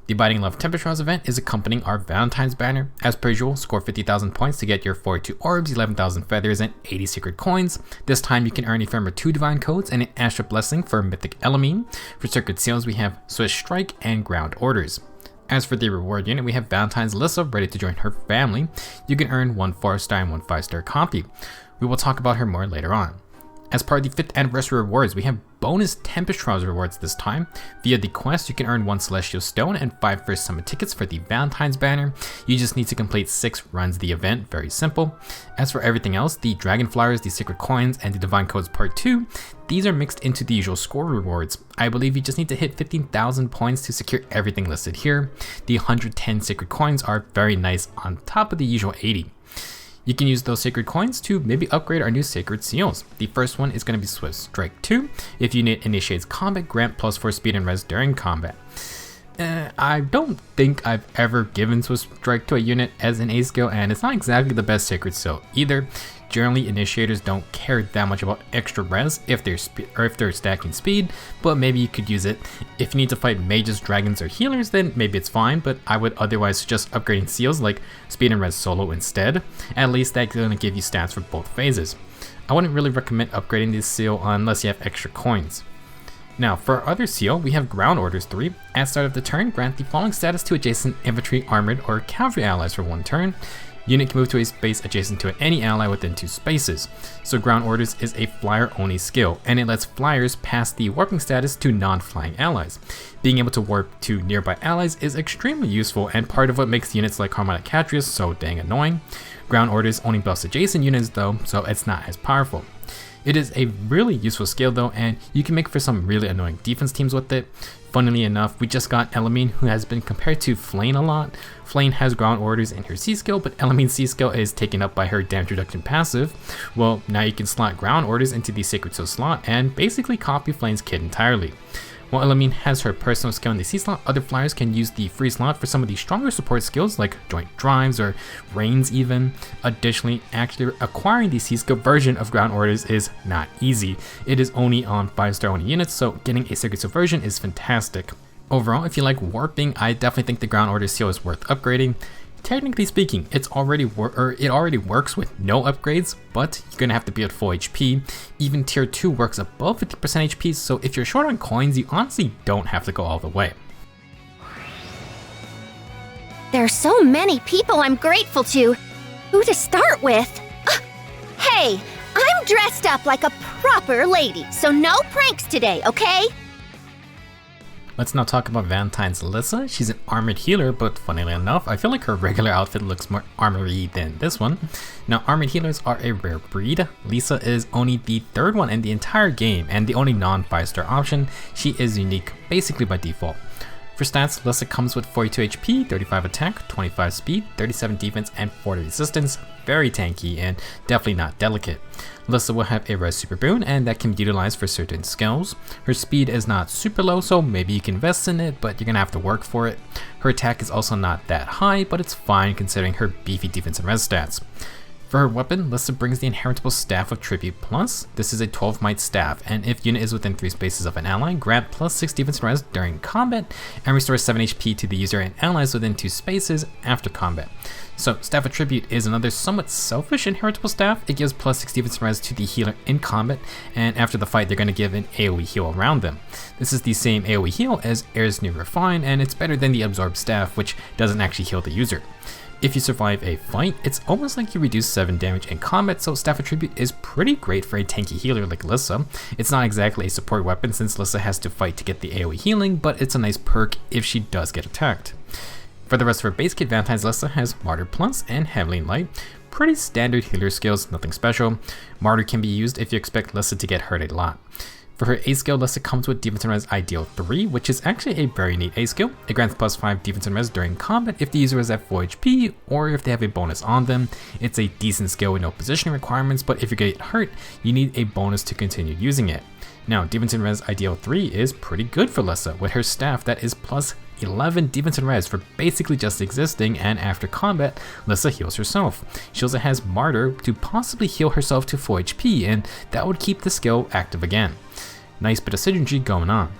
The Abiding Love Tempest Trials event is accompanying our Valentine's banner. As per usual, score 50,000 points to get your 42 orbs, 11,000 feathers, and 80 secret coins. This time you can earn ephemeral 2 divine codes and an Astral Blessing for Mythic Emblem. For Sacred Seals, we have Swiss Strike and Ground Orders. As for the reward unit, we have Valentines Lissa ready to join her family. You can earn 1 4-star and 1 5-star copy. We will talk about her more later on. As part of the 5th anniversary rewards, we have bonus Tempest Trials rewards this time. Via the quest, you can earn 1 Celestial Stone and 5 First Summon tickets for the Valentine's banner. You just need to complete 6 runs of the event, very simple. As for everything else, the Dragon Flowers, the Secret Coins, and the Divine Codes Part 2, these are mixed into the usual score rewards. I believe you just need to hit 15,000 points to secure everything listed here. The 110 Secret Coins are very nice on top of the usual 80. You can use those sacred coins to maybe upgrade our new sacred seals. The first one is going to be Swift Strike 2. If unit initiates combat, grant +4 speed and res during combat. I don't think I've ever given Swift Strike to a unit as an A skill, and it's not exactly the best sacred seal either. Generally, initiators don't care that much about extra res if they're stacking speed, but maybe you could use it. If you need to fight mages, dragons, or healers, then maybe it's fine, but I would otherwise suggest upgrading seals like speed and res solo instead. At least that's going to give you stats for both phases. I wouldn't really recommend upgrading this seal unless you have extra coins. Now, for our other seal, we have Ground Orders 3. At start of the turn, grant the following status to adjacent infantry, armored, or cavalry allies for 1 turn. Unit can move to a space adjacent to any ally within 2 spaces. So Ground Orders is a flyer only skill, and it lets flyers pass the warping status to non-flying allies. Being able to warp to nearby allies is extremely useful and part of what makes units like Harmonic Catrius so dang annoying. Ground Orders only buffs adjacent units though, so it's not as powerful. It is a really useful skill though, and you can make for some really annoying defense teams with it. Funnily enough, we just got Emblem, who has been compared to Flane a lot. Flane has Ground Orders in her C skill, but Emblem's C skill is taken up by her damage reduction passive. Well, now you can slot Ground Orders into the Sacred Seal slot and basically copy Flane's kit entirely. While Emblem has her personal skill in the C slot, other flyers can use the free slot for some of the stronger support skills like Joint Drives or Reigns even. Additionally, actually acquiring the C skill version of Ground Orders is not easy. It is only on 5-star only units, so getting a Sacred Seal version is fantastic. Overall, if you like warping, I definitely think the Ground Order seal is worth upgrading. Technically speaking, it already works with no upgrades, but you're gonna have to be at full HP. Even tier 2 works above 50% HP, so if you're short on coins, you honestly don't have to go all the way. There are so many people I'm grateful to. Who to start with? Hey, I'm dressed up like a proper lady, so no pranks today, okay? Let's now talk about Valentines Lissa. She's an armored healer, but funnily enough, I feel like her regular outfit looks more armory than this one. Now, armored healers are a rare breed. Lissa is only the 3rd one in the entire game and the only non-5-star option. She is unique basically by default. For stats, Lissa comes with 42 HP, 35 attack, 25 speed, 37 defense, and 40 resistance. Very tanky and definitely not delicate. Lissa will have a res super boon, and that can be utilized for certain skills. Her speed is not super low, so maybe you can invest in it, but you're gonna have to work for it. Her attack is also not that high, but it's fine considering her beefy defense and res stats. For her weapon, Lissa brings the inheritable Staff of Tribute Plus. This is a 12 might staff, and if unit is within 3 spaces of an ally, grant +6 defense res during combat, and restores 7 HP to the user and allies within 2 spaces after combat. So Staff of Tribute is another somewhat selfish inheritable staff. It gives +6 defense res to the healer in combat, and after the fight they're going to give an AoE heal around them. This is the same AoE heal as Air's New Refine, and it's better than the Absorb staff, which doesn't actually heal the user. If you survive a fight, it's almost like you reduce 7 damage in combat, so Staff of Tribute is pretty great for a tanky healer like Lissa. It's not exactly a support weapon since Lissa has to fight to get the AoE healing, but it's a nice perk if she does get attacked. For the rest of her base kit, Valentines Lissa has Martyr Plus and Heavenly Light. Pretty standard healer skills, nothing special. Martyr can be used if you expect Lissa to get hurt a lot. For her A skill, Lissa comes with Defense and Res Ideal 3, which is actually a very neat A skill. It grants +5 Defense and Res during combat if the user is at full HP or if they have a bonus on them. It's a decent skill with no positioning requirements, but if you get hurt, you need a bonus to continue using it. Now, Defense and Res Ideal 3 is pretty good for Lissa with her staff that is +11 defense and res for basically just existing, and after combat, Lissa heals herself. She also has Martyr to possibly heal herself to full HP, and that would keep the skill active again. Nice bit of synergy going on.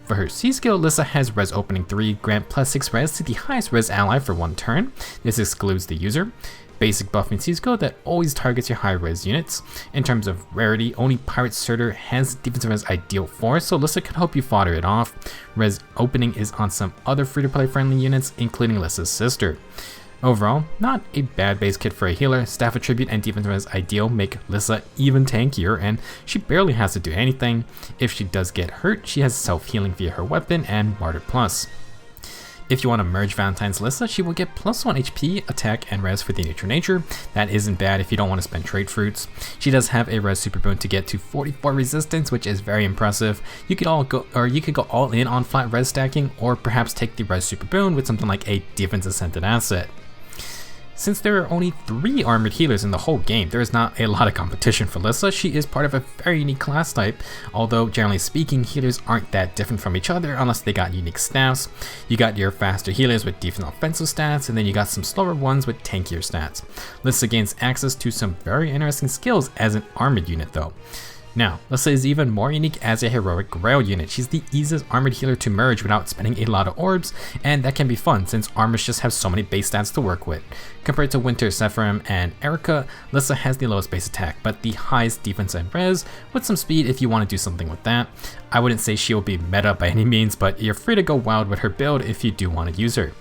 For her C skill, Lissa has Res Opening 3, grant plus 6 res to the highest res ally for 1 turn. This excludes the user. Basic buffing C skill that always targets your high res units. In terms of rarity, only Pirate Surtur has defensive res ideal for, so Lissa can help you fodder it off. Res Opening is on some other free-to-play friendly units, including Lissa's sister. Overall, not a bad base kit for a healer. Staff Attribute and defensive res ideal make Lissa even tankier, and she barely has to do anything. If she does get hurt, she has self-healing via her weapon and Martyr Plus. If you want to merge Valentines Lissa, she will get plus 1 HP, attack, and res for the neutral nature. That isn't bad if you don't want to spend trait fruits. She does have a res super boon to get to 44 resistance, which is very impressive. You could go all in on flat res stacking, or perhaps take the res super boon with something like a defense ascended asset. Since there are only 3 armored healers in the whole game, there is not a lot of competition for Lissa. She is part of a very unique class type, although generally speaking, healers aren't that different from each other unless they got unique staffs. You got your faster healers with defensive offensive stats, and then you got some slower ones with tankier stats. Lissa gains access to some very interesting skills as an armored unit though. Now, Lissa is even more unique as a heroic grail unit. She's the easiest armored healer to merge without spending a lot of orbs, and that can be fun since armors just have so many base stats to work with. Compared to Winter, Sephirim, and Erica, Lissa has the lowest base attack, but the highest defense and res, with some speed if you want to do something with that. I wouldn't say she will be meta by any means, but you're free to go wild with her build if you do want to use her.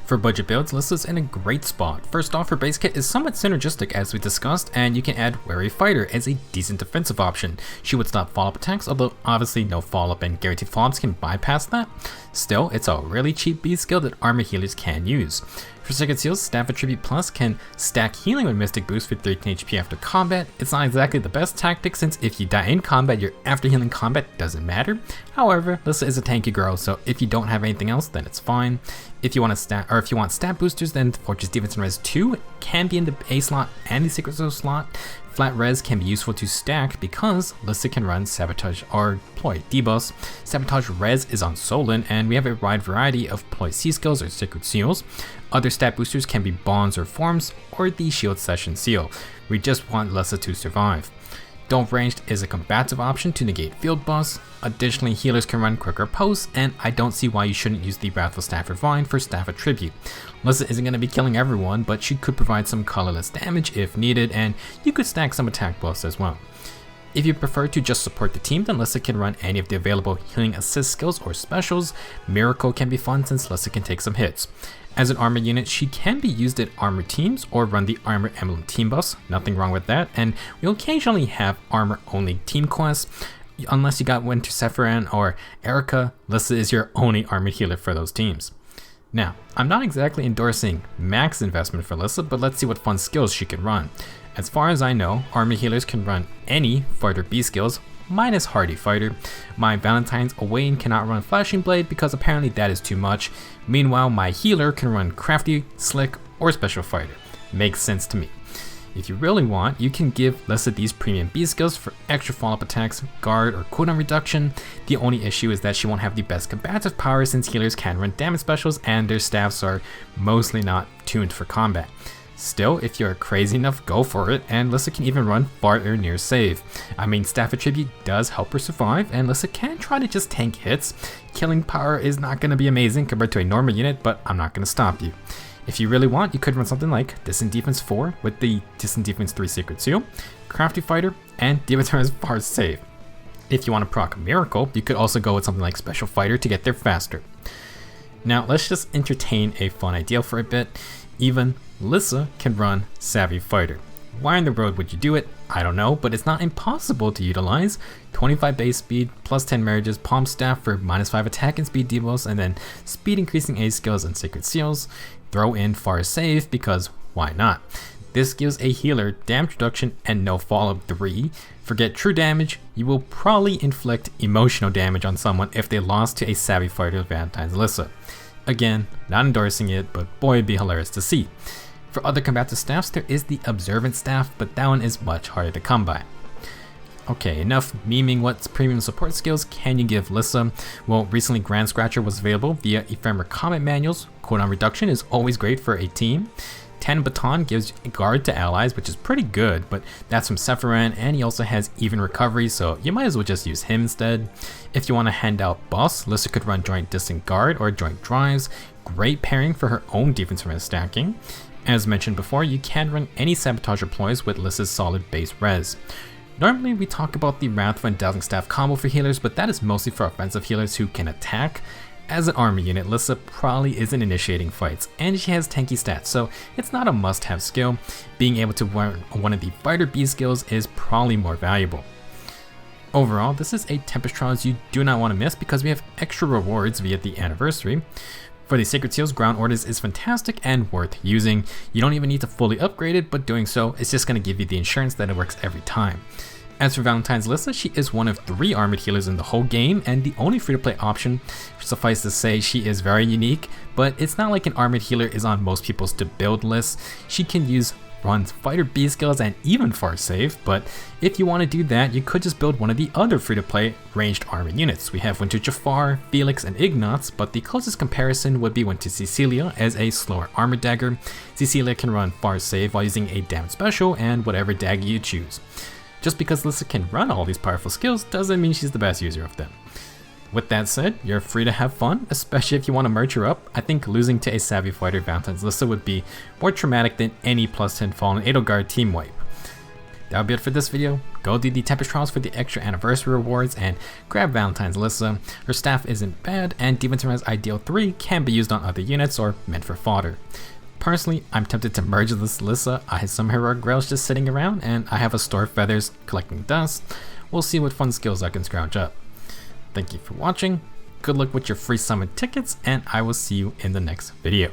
For budget builds, Lissa's in a great spot. First off, her base kit is somewhat synergistic as we discussed, and you can add Wary Fighter as a decent defensive option. She would stop follow-up attacks, although obviously no follow-up and guaranteed follow-ups can bypass that. Still, it's a really cheap B skill that armor healers can use. For Sacred Seals, Staff Attribute Plus can stack healing with Mystic Boost for 13 HP after combat. It's not exactly the best tactic since if you die in combat, your after healing combat doesn't matter. However, Lissa is a tanky girl, so if you don't have anything else, then it's fine. If you want stat boosters, then Fortress Defense and Res 2 can be in the A slot and the Secret Seal slot. Flat res can be useful to stack because Lissa can run Sabotage or Ploy debuffs. Sabotage res is on Solon, and we have a wide variety of Ploy C skills or Sacred Seals. Other stat boosters can be Bonds or Forms, or the Shield Session Seal. We just want Lissa to survive. Dove Ranged is a combative option to negate field buffs. Additionally, healers can run quicker posts, and I don't see why you shouldn't use the Wrathful Staff Vine for Staff Attribute. Lissa isn't going to be killing everyone, but she could provide some colorless damage if needed, and you could stack some attack buffs as well. If you prefer to just support the team, then Lissa can run any of the available healing assist skills or specials. Miracle can be fun since Lissa can take some hits. As an armor unit, she can be used in armor teams or run the armor emblem team buffs, nothing wrong with that, and we'll occasionally have armor only team quests. Unless you got Winter Sephirim or Erica, Lissa is your only armored healer for those teams. Now, I'm not exactly endorsing max investment for Lissa, but let's see what fun skills she can run. As far as I know, armor healers can run any Fighter B skills, minus Hardy Fighter. My Valentine's Owain cannot run Flashing Blade because apparently that is too much. Meanwhile, my healer can run Crafty, Slick, or Special Fighter. Makes sense to me. If you really want, you can give Lissa these premium B skills for extra follow-up attacks, guard, or cooldown reduction. The only issue is that she won't have the best combative power since healers can run damage specials and their staffs are mostly not tuned for combat. Still, if you're crazy enough, go for it, and Lissa can even run far or near save. I mean, Staff Attribute does help her survive, and Lissa can try to just tank hits. Killing power is not going to be amazing compared to a normal unit, but I'm not going to stop you. If you really want, you could run something like Distant Defense 4 with the Distant Defense 3 Secret Seal, Crafty Fighter, and Demon as far as save. If you want to proc Miracle, you could also go with something like Special Fighter to get there faster. Now, let's just entertain a fun idea for a bit. Even Lissa can run Savvy Fighter. Why in the world would you do it? I don't know, but it's not impossible to utilize. 25 base speed, plus 10 marriages, Palm Staff for minus 5 attack and speed debuffs, and then speed increasing A skills and Sacred Seals. Throw in Far Save because why not? This gives a healer damage reduction and no follow-up 3. Forget true damage, you will probably inflict emotional damage on someone if they lost to a Savvy Fighter with Valentines Lissa. Again, not endorsing it, but boy, it'd be hilarious to see. For other combative staffs, there is the Observant Staff, but that one is much harder to come by. Okay, enough memeing what premium support skills can you give Lissa. Well, recently Grand Scratcher was available via Ephemeral Comet manuals. Cooldown reduction is always great for a team. 10 Baton gives guard to allies, which is pretty good, but that's from Sephiroth, and he also has even recovery, so you might as well just use him instead. If you want to hand out buffs, Lissa could run joint distant guard or joint drives, great pairing for her own defense from stacking. As mentioned before, you can run any sabotage ploys with Lissa's solid base res. Normally we talk about the Wrathful and Dazzling Staff combo for healers, but that is mostly for offensive healers who can attack. As an armor unit, Lissa probably isn't initiating fights, and she has tanky stats, so it's not a must-have skill. Being able to run one of the Fighter B skills is probably more valuable. Overall, this is a Tempest Trials you do not want to miss because we have extra rewards via the anniversary. For the Sacred Seals, Ground Orders is fantastic and worth using. You don't even need to fully upgrade it, but doing so is just going to give you the insurance that it works every time. As for Valentines Lissa, she is one of 3 armored healers in the whole game and the only free-to-play option. Suffice to say, she is very unique, but it's not like an armored healer is on most people's to-build lists. She can use runs Fighter B skills and even far save, but if you want to do that, you could just build one of the other free-to-play ranged armored units. We have Winter Jafar, Felix, and Ignatz, but the closest comparison would be Winter Cecilia as a slower armor dagger. Cecilia can run far save while using a damage special and whatever dagger you choose. Just because Lissa can run all these powerful skills doesn't mean she's the best user of them. With that said, you're free to have fun, especially if you want to merge her up. I think losing to a savvy fighter Valentines Lissa would be more traumatic than any plus 10 Fallen Edelgard team wipe. That would be it for this video. Go do the Tempest Trials for the extra anniversary rewards and grab Valentines Lissa. Her staff isn't bad, and Demon Res Ideal 3 can be used on other units or meant for fodder. Personally, I'm tempted to merge this Lissa. I have some heroic grails just sitting around, and I have a store of feathers collecting dust. We'll see what fun skills I can scrounge up. Thank you for watching, good luck with your free summon tickets, and I will see you in the next video.